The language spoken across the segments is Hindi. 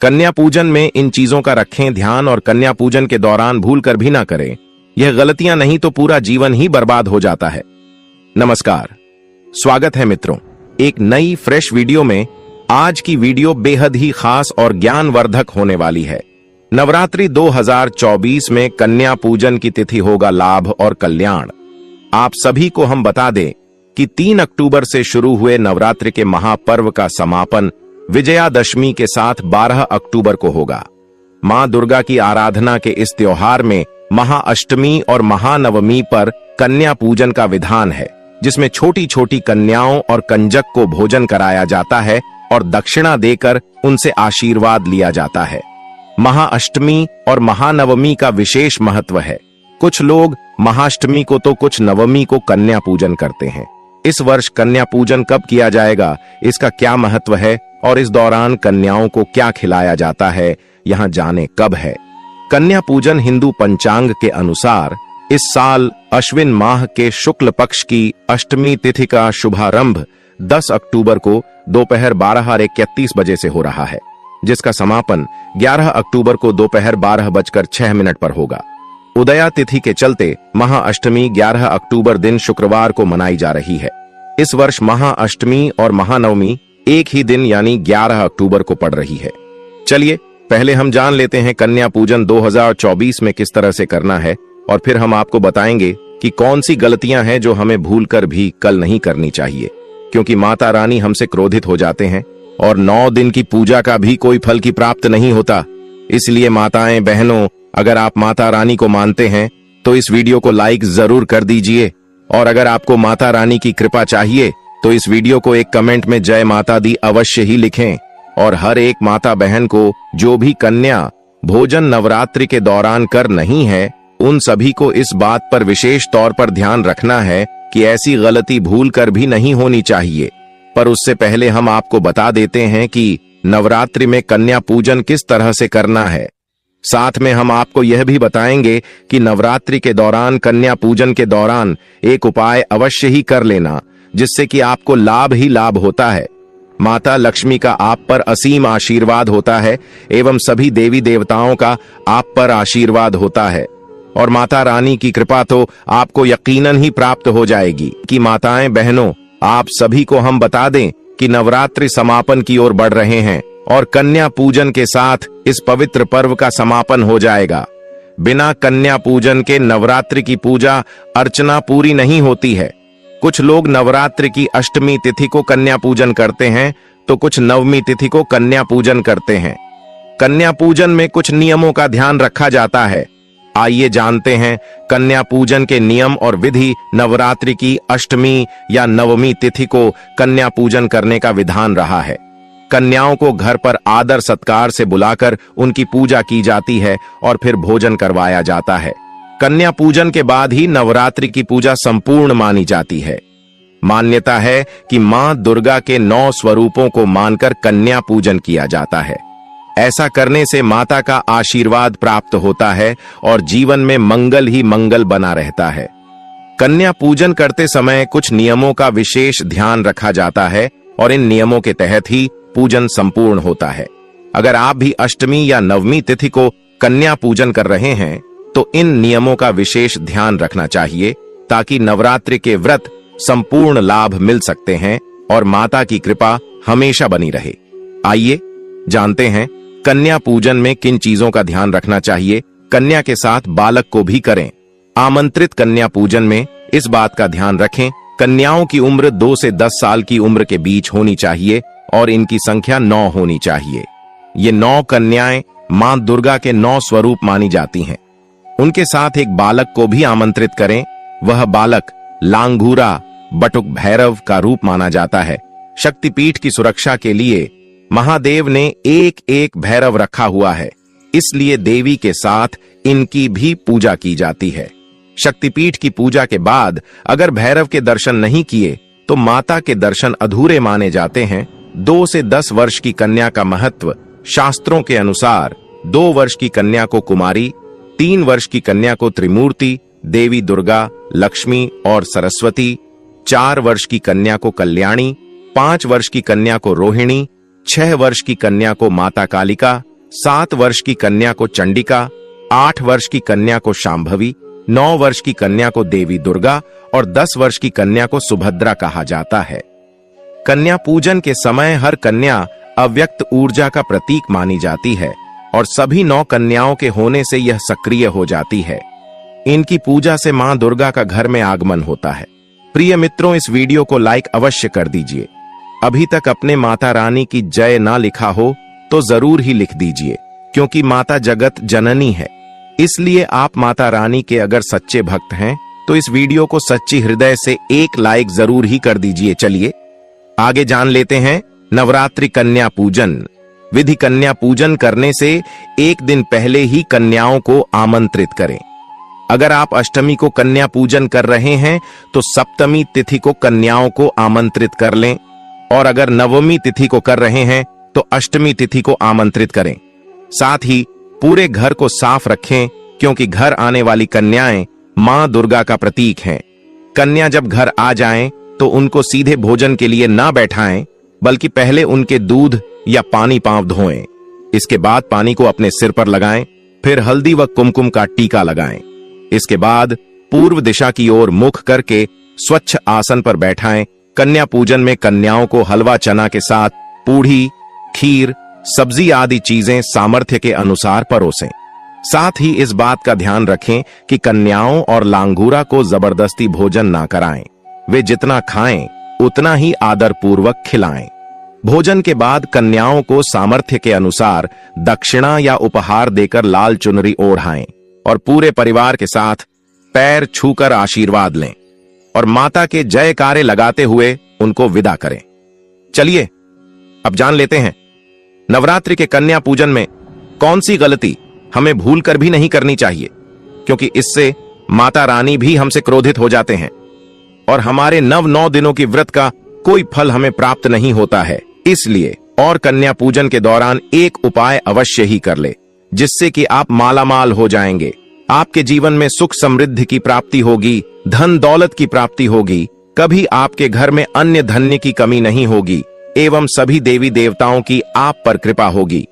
कन्या पूजन में इन चीजों का रखें ध्यान और कन्या पूजन के दौरान भूल कर भी ना करें। यह गलतियां नहीं तो पूरा जीवन ही बर्बाद हो जाता है। नमस्कार, स्वागत है मित्रों एक नई फ्रेश वीडियो में। आज की वीडियो बेहद ही खास और ज्ञानवर्धक होने वाली है। नवरात्रि 2024 में कन्या पूजन की तिथि होगा लाभ और कल्याण। आप सभी को हम बता दें कि 3 अक्टूबर से शुरू हुए नवरात्रि के महापर्व का समापन विजयादशमी के साथ 12 अक्टूबर को होगा। मां दुर्गा की आराधना के इस त्योहार में महाअष्टमी और महानवमी पर कन्या पूजन का विधान है, जिसमें छोटी छोटी कन्याओं और कंजक को भोजन कराया जाता है और दक्षिणा देकर उनसे आशीर्वाद लिया जाता है। महाअष्टमी और महानवमी का विशेष महत्व है। कुछ लोग महाअष्टमी को तो कुछ नवमी को कन्या पूजन करते हैं। इस वर्ष कन्या पूजन कब किया जाएगा, इसका क्या महत्व है और इस दौरान कन्याओं को क्या खिलाया जाता है, यहाँ जाने कब है। कन्या पूजन हिंदू पंचांग के अनुसार इस साल अश्विन माह के शुक्ल पक्ष की अष्टमी तिथि का शुभारंभ 10 अक्टूबर को दोपहर 12:31 से हो रहा है, जिसका समापन 11 अक्टूबर को दोपहर 12:06 पर होगा। उदया तिथि के चलते महाअष्टमी 11 अक्टूबर दिन शुक्रवार को मनाई जा रही है। इस वर्ष महाअष्टमी और महानवमी एक ही दिन यानी 11 अक्टूबर को पड़ रही है। चलिए पहले हम जान लेते हैं कन्या पूजन 2024 में किस तरह से करना है, और फिर हम आपको बताएंगे कि कौन सी गलतियां हैं जो हमें भूलकर भी कल नहीं करनी चाहिए, क्योंकि माता रानी हमसे क्रोधित हो जाते हैं और 9 दिन की पूजा का भी कोई फल की प्राप्त नहीं होता। इसलिए माताएं बहनों, अगर आप माता रानी को मानते हैं तो इस वीडियो को लाइक जरूर कर दीजिए, और अगर आपको माता रानी की कृपा चाहिए तो इस वीडियो को एक कमेंट में जय माता दी अवश्य ही लिखें। और हर एक माता बहन को जो भी कन्या भोजन नवरात्रि के दौरान कर नहीं है, उन सभी को इस बात पर विशेष तौर पर ध्यान रखना है कि ऐसी गलती भूल कर भी नहीं होनी चाहिए। पर उससे पहले हम आपको बता देते हैं कि नवरात्रि में कन्या पूजन किस तरह से करना है। साथ में हम आपको यह भी बताएंगे कि नवरात्रि के दौरान कन्या पूजन के दौरान एक उपाय अवश्य ही कर लेना, जिससे कि आपको लाभ ही लाभ होता है। माता लक्ष्मी का आप पर असीम आशीर्वाद होता है एवं सभी देवी देवताओं का आप पर आशीर्वाद होता है, और माता रानी की कृपा तो आपको यकीनन ही प्राप्त हो जाएगी। कि माताएं बहनों, आप सभी को हम बता दें कि नवरात्रि समापन की ओर बढ़ रहे हैं और कन्या पूजन के साथ इस पवित्र पर्व का समापन हो जाएगा। बिना कन्या पूजन के नवरात्रि की पूजा अर्चना पूरी नहीं होती है। कुछ लोग नवरात्रि की अष्टमी तिथि को कन्या पूजन करते हैं तो कुछ नवमी तिथि को कन्या पूजन करते हैं। कन्या पूजन में कुछ नियमों का ध्यान रखा जाता है। आइए जानते हैं कन्या पूजन के नियम और विधि। नवरात्रि की अष्टमी या नवमी तिथि को कन्या पूजन करने का विधान रहा है। कन्याओं को घर पर आदर सत्कार से बुलाकर उनकी पूजा की जाती है और फिर भोजन करवाया जाता है। कन्या पूजन के बाद ही नवरात्रि की पूजा संपूर्ण मानी जाती है। मान्यता है कि मां दुर्गा के 9 स्वरूपों को मानकर कन्या पूजन किया जाता है। ऐसा करने से माता का आशीर्वाद प्राप्त होता है और जीवन में मंगल ही मंगल बना रहता है। कन्या पूजन करते समय कुछ नियमों का विशेष ध्यान रखा जाता है और इन नियमों के तहत ही पूजन संपूर्ण होता है। अगर आप भी अष्टमी या नवमी तिथि को कन्या पूजन कर रहे हैं तो इन नियमों का विशेष ध्यान रखना चाहिए, ताकि नवरात्रि के व्रत संपूर्ण लाभ मिल सकते हैं और माता की कृपा हमेशा बनी रहे। आइए जानते हैं कन्या पूजन में किन चीजों का ध्यान रखना चाहिए। कन्या के साथ बालक को भी करें। आमंत्रित कन्या पूजन में इस बात का ध्यान रखें, कन्याओं की उम्र 2 से 10 साल की उम्र के बीच होनी चाहिए और इनकी संख्या 9 होनी चाहिए। ये 9 कन्याएं मां दुर्गा के 9 स्वरूप मानी जाती हैं। उनके साथ एक बालक को भी आमंत्रित करें। वह बालक लांगूरा बटुक भैरव का रूप माना जाता है। शक्तिपीठ की सुरक्षा के लिए महादेव ने एक भैरव रखा हुआ है, इसलिए देवी के साथ इनकी भी पूजा की जाती है। शक्तिपीठ की पूजा के बाद अगर भैरव के दर्शन नहीं किए तो माता के दर्शन अधूरे माने जाते हैं। 2 से 10 वर्ष की कन्या का महत्व शास्त्रों के अनुसार 2 वर्ष की कन्या को कुमारी, 3 वर्ष की कन्या को त्रिमूर्ति देवी दुर्गा, लक्ष्मी और सरस्वती, 4 वर्ष की कन्या को कल्याणी, 5 वर्ष की कन्या को रोहिणी, 6 वर्ष की कन्या को माता कालिका, 7 वर्ष की कन्या को चंडिका, 8 वर्ष की कन्या को शांभवी, 9 वर्ष की कन्या को देवी दुर्गा और 10 वर्ष की कन्या को सुभद्रा कहा जाता है। कन्या पूजन के समय हर कन्या अव्यक्त ऊर्जा का प्रतीक मानी जाती है और सभी 9 कन्याओं के होने से यह सक्रिय हो जाती है। इनकी पूजा से मां दुर्गा का घर में आगमन होता है। प्रिय मित्रों, इस वीडियो को लाइक अवश्य कर दीजिए। अभी तक अपने माता रानी की जय ना लिखा हो तो जरूर ही लिख दीजिए, क्योंकि माता जगत जननी है। इसलिए आप माता रानी के अगर सच्चे भक्त हैं तो इस वीडियो को सच्ची हृदय से एक लाइक जरूर ही कर दीजिए। चलिए आगे जान लेते हैं नवरात्रि कन्या पूजन विधि। कन्या पूजन करने से एक दिन पहले ही कन्याओं को आमंत्रित करें। अगर आप अष्टमी को कन्या पूजन कर रहे हैं तो सप्तमी तिथि को कन्याओं को आमंत्रित कर लें, और अगर नवमी तिथि को कर रहे हैं तो अष्टमी तिथि को आमंत्रित करें। साथ ही पूरे घर को साफ रखें, क्योंकि घर आने वाली कन्याएं मां दुर्गा का प्रतीक हैं। कन्या जब घर आ जाएं तो उनको सीधे भोजन के लिए ना बैठाएं, बल्कि पहले उनके दूध या पानी पांव धोएं। इसके बाद पानी को अपने सिर पर लगाएं, फिर हल्दी व कुमकुम का टीका लगाएं। इसके बाद पूर्व दिशा की ओर मुख करके स्वच्छ आसन पर बैठाएं। कन्या पूजन में कन्याओं को हलवा चना के साथ पूड़ी, खीर, सब्जी आदि चीजें सामर्थ्य के अनुसार परोसें। साथ ही इस बात का ध्यान रखें कि कन्याओं और लांगूरा को जबरदस्ती भोजन ना कराएं। वे जितना खाएं उतना ही आदर पूर्वक खिलाएं। भोजन के बाद कन्याओं को सामर्थ्य के अनुसार दक्षिणा या उपहार देकर लाल चुनरी ओढ़ाएं और पूरे परिवार के साथ पैर छूकर आशीर्वाद लें और माता के जयकारे लगाते हुए उनको विदा करें। चलिए अब जान लेते हैं नवरात्रि के कन्या पूजन में कौन सी गलती हमें भूलकर भी नहीं करनी चाहिए, क्योंकि इससे माता रानी भी हमसे क्रोधित हो जाते हैं और हमारे 9 दिनों की व्रत का कोई फल हमें प्राप्त नहीं होता है। इसलिए और कन्या पूजन के दौरान एक उपाय अवश्य ही कर ले, जिससे कि आप मालामाल हो जाएंगे। आपके जीवन में सुख समृद्धि की प्राप्ति होगी, धन दौलत की प्राप्ति होगी, कभी आपके घर में अन्य धन्य की कमी नहीं होगी एवं सभी देवी देवताओं की आप पर कृपा होगी।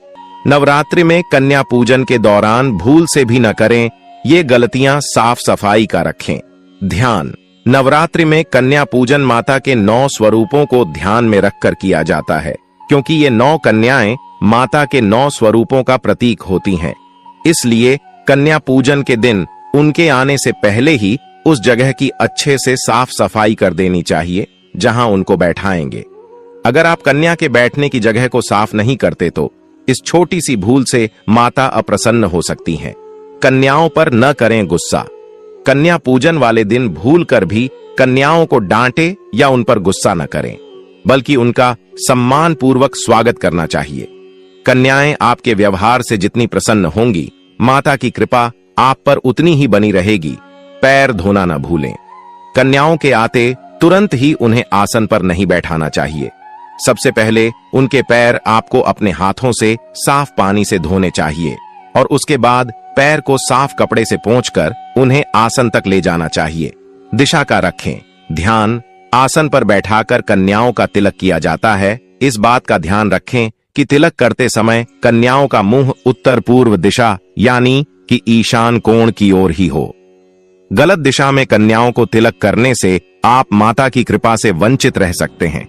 नवरात्रि में कन्या पूजन के दौरान भूल से भी न करें ये गलतियां साफ सफाई का रखें। ध्यान, नवरात्रि में कन्या पूजन माता के 9 स्वरूपों को ध्यान में रखकर किया जाता है, क्योंकि ये 9 कन्याएं माता के 9 स्वरूपों का प्रतीक होती हैं। इसलिए कन्या पूजन के दिन उनके आने से पहले ही उस जगह की अच्छे से साफ सफाई कर देनी चाहिए जहां उनको बैठाएंगे। अगर आप कन्या के बैठने की जगह को साफ नहीं करते तो इस छोटी सी भूल से माता अप्रसन्न हो सकती हैं। कन्याओं पर न करें गुस्सा। कन्या पूजन वाले दिन भूल कर भी कन्याओं को डांटे या उन पर गुस्सा न करें, बल्कि उनका सम्मान पूर्वक स्वागत करना चाहिए। कन्याएं आपके व्यवहार से जितनी प्रसन्न होंगी, माता की कृपा आप पर उतनी ही बनी रहेगी। पैर धोना न भूलें। कन्याओं के आते तुरंत ही उन्हें आसन पर नहीं बैठाना चाहिए। सबसे पहले उनके पैर आपको अपने हाथों से साफ पानी से धोने चाहिए और उसके बाद पैर को साफ कपड़े से पोंछकर उन्हें आसन तक ले जाना चाहिए। दिशा का रखें ध्यान। आसन पर बैठाकर कन्याओं का तिलक किया जाता है। इस बात का ध्यान रखें कि तिलक करते समय कन्याओं का मुंह उत्तर पूर्व दिशा यानी कि ईशान कोण की ओर ही हो। गलत दिशा में कन्याओं को तिलक करने से आप माता की कृपा से वंचित रह सकते हैं।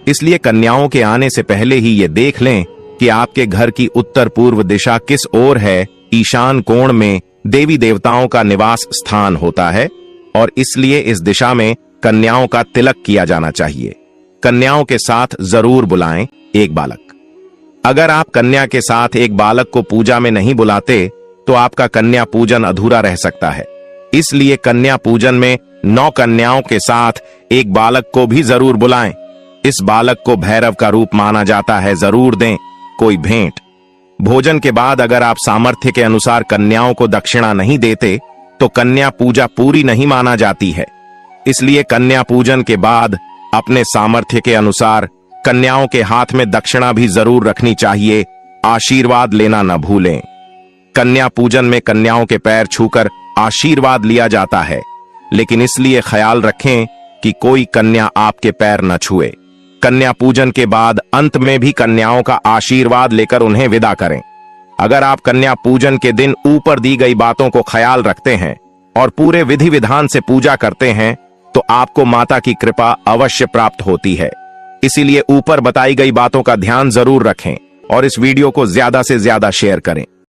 इसलिए कन्याओं के आने से पहले ही ये देख लें कि आपके घर की उत्तर पूर्व दिशा किस ओर है। ईशान कोण में देवी देवताओं का निवास स्थान होता है और इसलिए इस दिशा में कन्याओं का तिलक किया जाना चाहिए। कन्याओं के साथ जरूर बुलाएं एक बालक। अगर आप कन्या के साथ एक बालक को पूजा में नहीं बुलाते तो आपका कन्या पूजन अधूरा रह सकता है। इसलिए कन्या पूजन में 9 कन्याओं के साथ एक बालक को भी जरूर बुलाएं। इस बालक को भैरव का रूप माना जाता है, जरूर दें कोई भेंट। भोजन के बाद अगर आप सामर्थ्य के अनुसार कन्याओं को दक्षिणा नहीं देते तो कन्या पूजा पूरी नहीं माना जाती है। इसलिए कन्या पूजन के बाद अपने सामर्थ्य के अनुसार कन्याओं के हाथ में दक्षिणा भी जरूर रखनी चाहिए। आशीर्वाद लेना न भूलें। कन्या पूजन में कन्याओं के पैर छूकर आशीर्वाद लिया जाता है, लेकिन इसलिए ख्याल रखें कि कोई कन्या आपके पैर न छुए। कन्या पूजन के बाद अंत में भी कन्याओं का आशीर्वाद लेकर उन्हें विदा करें। अगर आप कन्या पूजन के दिन ऊपर दी गई बातों को ख्याल रखते हैं और पूरे विधि विधान से पूजा करते हैं तो आपको माता की कृपा अवश्य प्राप्त होती है। इसीलिए ऊपर बताई गई बातों का ध्यान जरूर रखें और इस वीडियो को ज्यादा से ज्यादा शेयर करें।